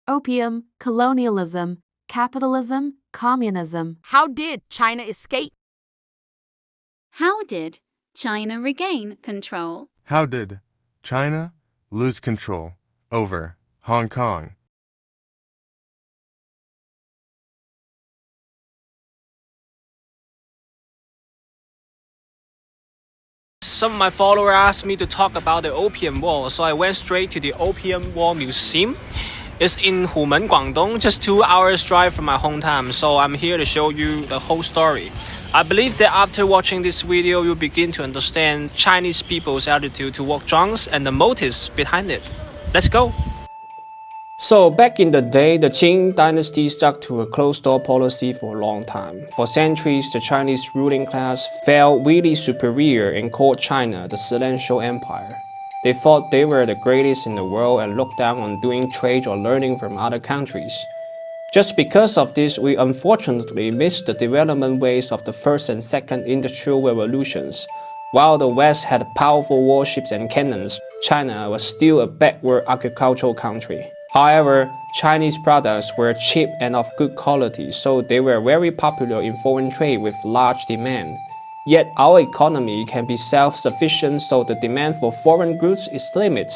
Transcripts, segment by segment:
opium, colonialism, capitalism, communism. How did China escape? How did China regain control? How did China lose control over Hong Kong? Some of my followers asked me to talk about the Opium War, so I went straight to the Opium War Museum. It's in Humen, Guangdong, just 2 hours drive from my hometown, so I'm here to show you the whole story. I believe that after watching this video, you'll begin to understand Chinese people's attitude toward drunks and the motives behind it. Let's go! So back in the day, the Qing dynasty stuck to a closed-door policy for a long time. For centuries, the Chinese ruling class felt really superior and called China the Celestial Empire. They thought they were the greatest in the world and looked down on doing trade or learning from other countries. Just because of this, we unfortunately missed the development ways of the first and second industrial revolutions. While the West had powerful warships and cannons, China was still a backward agricultural country. However, Chinese products were cheap and of good quality, so they were very popular in foreign trade with large demand. Yet our economy can be self-sufficient, so the demand for foreign goods is limited.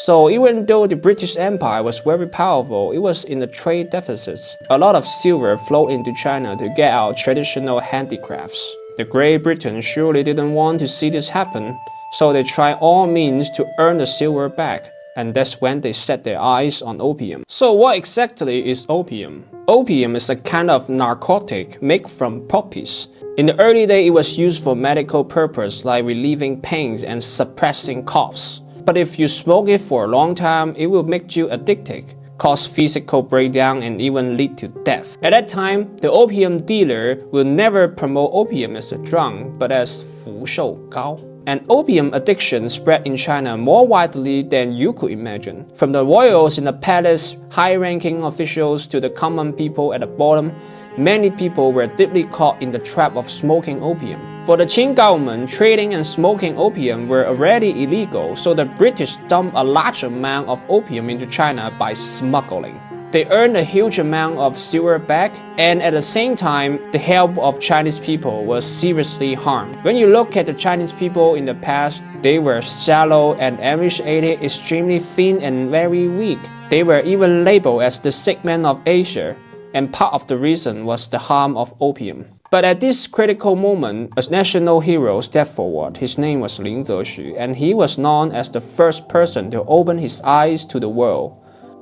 So even though the British Empire was very powerful, it was in a trade deficit. A lot of silver flowed into China to get our traditional handicrafts. The Great Britain surely didn't want to see this happen, so they tried all means to earn the silver back. And that's when they set their eyes on opium. So what exactly is opium? Opium is a kind of narcotic made from poppies. In the early days, it was used for medical purposes like relieving pains and suppressing coughs. But if you smoke it for a long time, it will make you addicted, cause physical breakdown, and even lead to death. At that time, the opium dealer will never promote opium as a drug, but as 福寿膏. And opium addiction spread in China more widely than you could imagine. From the royals in the palace, high-ranking officials to the common people at the bottom, many people were deeply caught in the trap of smoking opium. For the Qing government, trading and smoking opium were already illegal, so the British dumped a large amount of opium into China by smuggling. They earned a huge amount of silver back, and at the same time, the health of Chinese people was seriously harmed. When you look at the Chinese people in the past, they were shallow and emaciated, extremely thin and very weak. They were even labeled as the sick man of Asia, and part of the reason was the harm of opium. But at this critical moment, a national hero stepped forward. His name was Lin Zexu, and he was known as the first person to open his eyes to the world.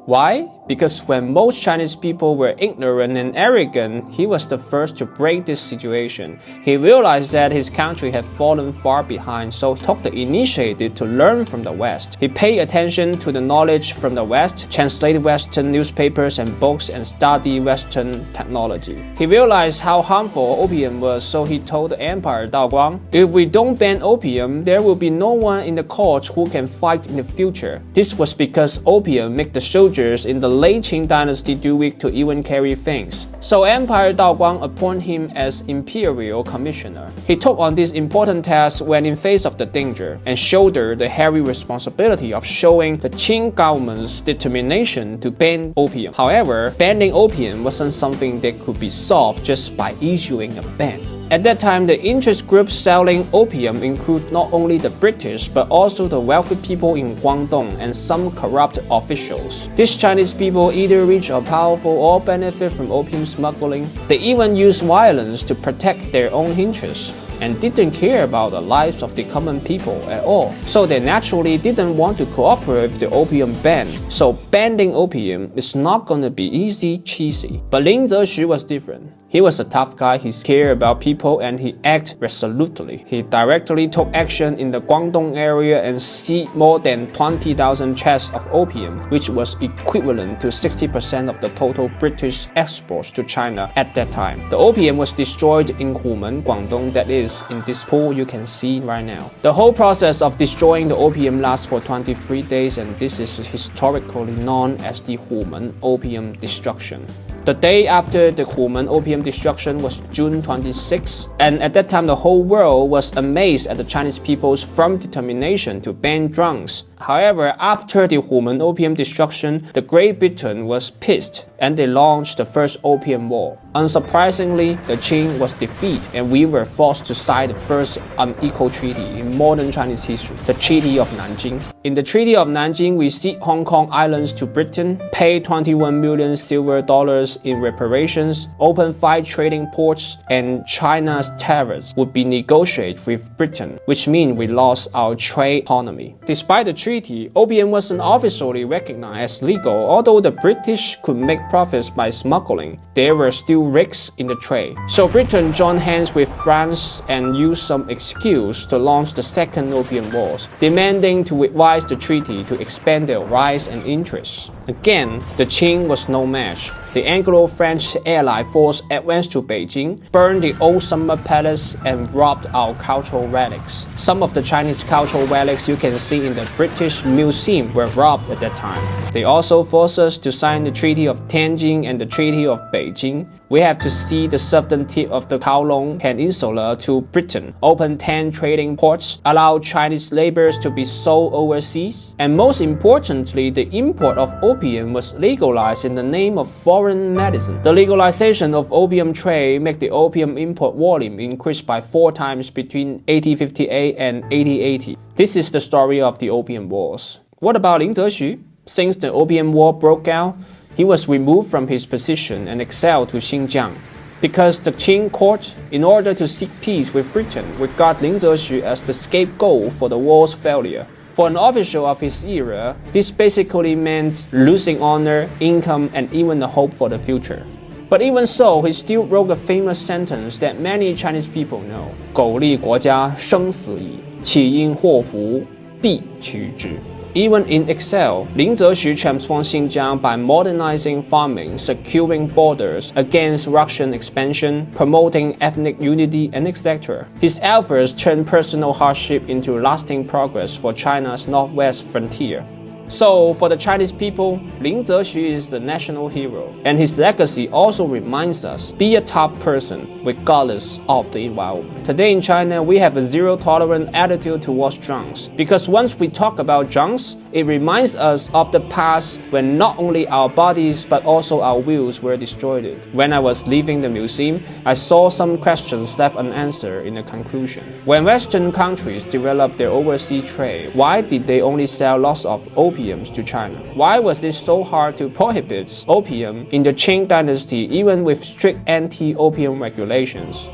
Why? Because when most Chinese people were ignorant and arrogant, he was the first to break this situation. He realized that his country had fallen far behind, so took the initiative to learn from the West. He paid attention to the knowledge from the West, translated Western newspapers and books, and studied Western technology. He realized how harmful opium was, so he told the Emperor Daoguang, "If we don't ban opium, there will be no one in the court who can fight in the future." This was because opium made the soldiers in the late Qing dynasty too weak to even carry things. So Emperor Daoguang appointed him as imperial commissioner. He took on this important task when in face of the danger, and shouldered the heavy responsibility of showing the Qing government's determination to ban opium. However, banning opium wasn't something that could be solved just by issuing a ban. At that time, the interest groups selling opium include not only the British, but also the wealthy people in Guangdong and some corrupt officials. These Chinese people either rich or powerful or benefit from opium smuggling. They even use violence to protect their own interests, and didn't care about the lives of the common people at all. So they naturally didn't want to cooperate with the opium ban. So banning opium is not gonna be easy cheesy. But Lin Zexu was different. He was a tough guy, he cared about people, and he acted resolutely. He directly took action in the Guangdong area and seized more than 20,000 chests of opium, which was equivalent to 60% of the total British exports to China at that time. The opium was destroyed in Humen, Guangdong, that is in this pool you can see right now. The whole process of destroying the opium lasts for 23 days, and this is historically known as the Humen opium destruction. The day after the Humen opium destruction was June 26, and at that time the whole world was amazed at the Chinese people's firm determination to ban drunks. However, after the Human opium destruction, the Great Britain was pissed and they launched the first Opium War. Unsurprisingly, the Qing was defeated and we were forced to sign the first unequal treaty in modern Chinese history, the Treaty of Nanjing. In the Treaty of Nanjing, we cede Hong Kong Islands to Britain, pay 21 million silver dollars in reparations, open 5 trading ports, and China's tariffs would be negotiated with Britain, which means we lost our trade autonomy. Despite the treaty, opium wasn't officially recognized as legal. Although the British could make profits by smuggling, there were still risks in the trade. So Britain joined hands with France and used some excuse to launch the Second Opium Wars, demanding to revise the treaty to expand their rights and interests. Again, the Qing was no match. The Anglo-French Allied force advanced to Beijing, burned the old summer palace, and robbed our cultural relics. Some of the Chinese cultural relics you can see in the British Museum were robbed at that time. They also forced us to sign the Treaty of Tianjin and the Treaty of Beijing. We have to see the southern tip of the Kowloon Peninsula to Britain, open 10 trading ports, allow Chinese laborers to be sold overseas, and most importantly, the import of opium was legalized in the name of foreign medicine. The legalization of opium trade made the opium import volume increase by 4 times between 1858 and 1880. This is the story of the Opium Wars. What about Lin Zexu? Since the Opium War broke out, he was removed from his position and exiled to Xinjiang. Because the Qing court, in order to seek peace with Britain, regarded Lin Zexu as the scapegoat for the war's failure. For an official of his era, this basically meant losing honor, income, and even the hope for the future. But even so, he still wrote a famous sentence that many Chinese people know: 苟利国家生死以，岂因祸福必趋之. Even in exile, Lin Zexu transformed Xinjiang by modernizing farming, securing borders against Russian expansion, promoting ethnic unity, and etc. His efforts turned personal hardship into lasting progress for China's northwest frontier. So, for the Chinese people, Lin Zexu is a national hero, and his legacy also reminds us, be a tough person, regardless of the environment. Today in China, we have a zero-tolerant attitude towards drunks, because once we talk about drunks, it reminds us of the past when not only our bodies but also our wills were destroyed. When I was leaving the museum, I saw some questions left unanswered in the conclusion. When Western countries developed their overseas trade, why did they only sell lots of opiums to China? Why was it so hard to prohibit opium in the Qing dynasty even with strict anti-opium regulations?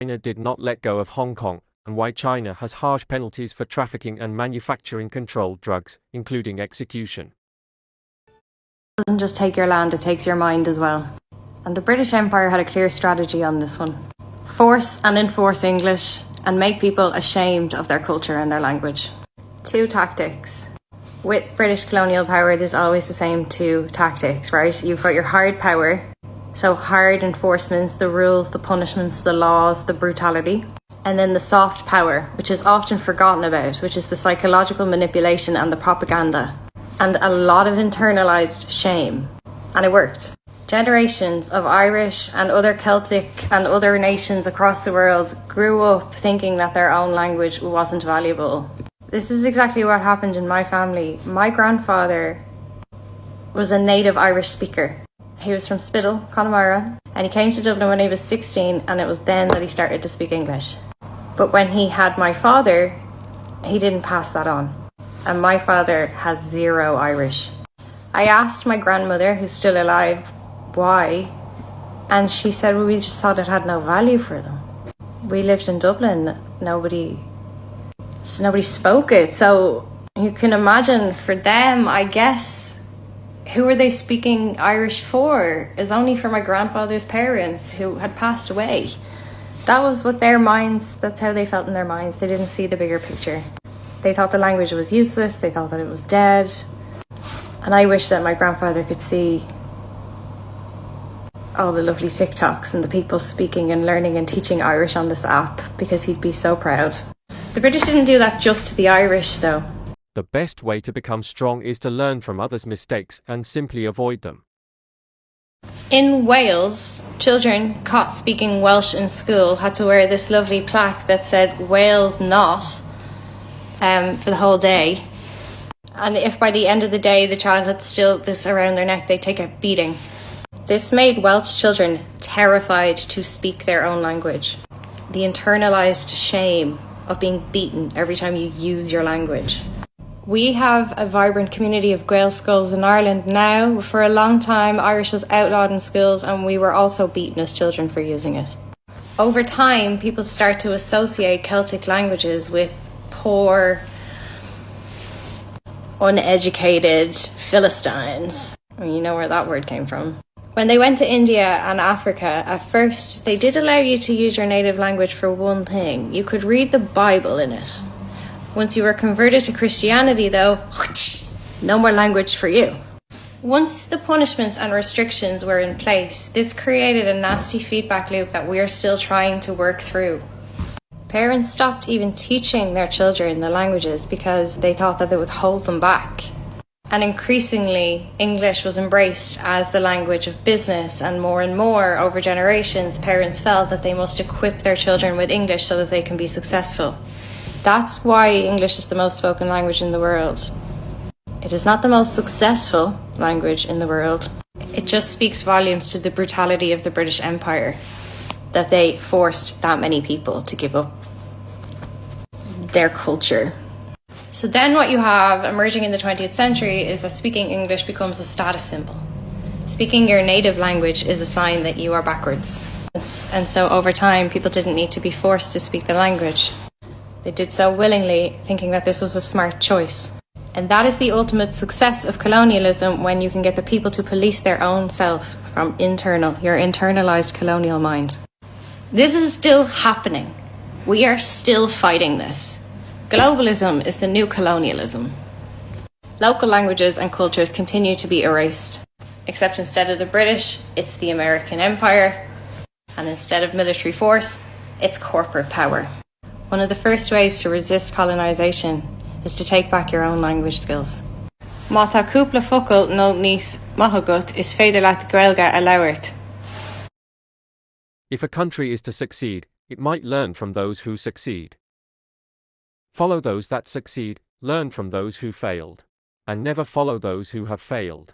China did not let go of Hong Kong, and why China has harsh penalties for trafficking and manufacturing controlled drugs, including execution. It doesn't just take your land, it takes your mind as well. And the British Empire had a clear strategy on this one. Force and enforce English and make people ashamed of their culture and their language. 2 tactics. With British colonial power, it is always the same 2 tactics, right? You've got your hard power, so hard enforcements, the rules, the punishments, the laws, the brutality. And then the soft power, which is often forgotten about, which is the psychological manipulation and the propaganda. And a lot of internalized shame. And it worked. Generations of Irish and other Celtic and other nations across the world grew up thinking that their own language wasn't valuable. This is exactly what happened in my family. My grandfather was a native Irish speaker. He was from Spittal, Connemara, and he came to Dublin when he was 16, and it was then that he started to speak English. But when he had my father, he didn't pass that on. And my father has 0 Irish. I asked my grandmother, who's still alive, why, and she said, well, we just thought it had no value for them. We lived in Dublin, nobody spoke it, so you can imagine for them, I guess, Who were they speaking Irish for? It was only for my grandfather's parents who had passed away. That was what their minds, that's how they felt in their minds. They didn't see the bigger picture. They thought the language was useless, they thought that it was dead. And I wish that my grandfather could see all the lovely TikToks and the people speaking and learning and teaching Irish on this app, because he'd be so proud. The British didn't do that just to the Irish though. The best way to become strong is to learn from others' mistakes and simply avoid them. In Wales, children caught speaking Welsh in school had to wear this lovely plaque that said Wales not for the whole day. And if by the end of the day the child had still this around their neck, they'd take a beating. This made Welsh children terrified to speak their own language. The internalised shame of being beaten every time you use your language. We have a vibrant community of Gael schools in Ireland now. For a long time, Irish was outlawed in schools and we were also beaten as children for using it. Over time, people start to associate Celtic languages with poor, uneducated Philistines. I mean, you know where that word came from. When they went to India and Africa, at first, they did allow you to use your native language for one thing. You could read the Bible in it. Once you were converted to Christianity, though, no more language for you. Once the punishments and restrictions were in place, this created a nasty feedback loop that we're still trying to work through. Parents stopped even teaching their children the languages because they thought that they would hold them back. And increasingly, English was embraced as the language of business, and more over generations, parents felt that they must equip their children with English so that they can be successful. That's why English is the most spoken language in the world. It is not the most successful language in the world. It just speaks volumes to the brutality of the British Empire, that they forced that many people to give up their culture. So then what you have emerging in the 20th century is that speaking English becomes a status symbol. Speaking your native language is a sign that you are backwards. And so over time, people didn't need to be forced to speak the language. They did so willingly, thinking that this was a smart choice. And that is the ultimate success of colonialism, when you can get the people to police their own self from your internalized colonial mind. This is still happening. We are still fighting this. Globalism is the new colonialism. Local languages and cultures continue to be erased, except instead of the British, it's the American Empire, and instead of military force, it's corporate power. One of the first ways to resist colonisation is to take back your own language skills. Má tá cúpla focal nó níos maithagait is féidir leat Gaeilge a labhairt. If a country is to succeed, it might learn from those who succeed. Follow those that succeed, learn from those who failed, and never follow those who have failed.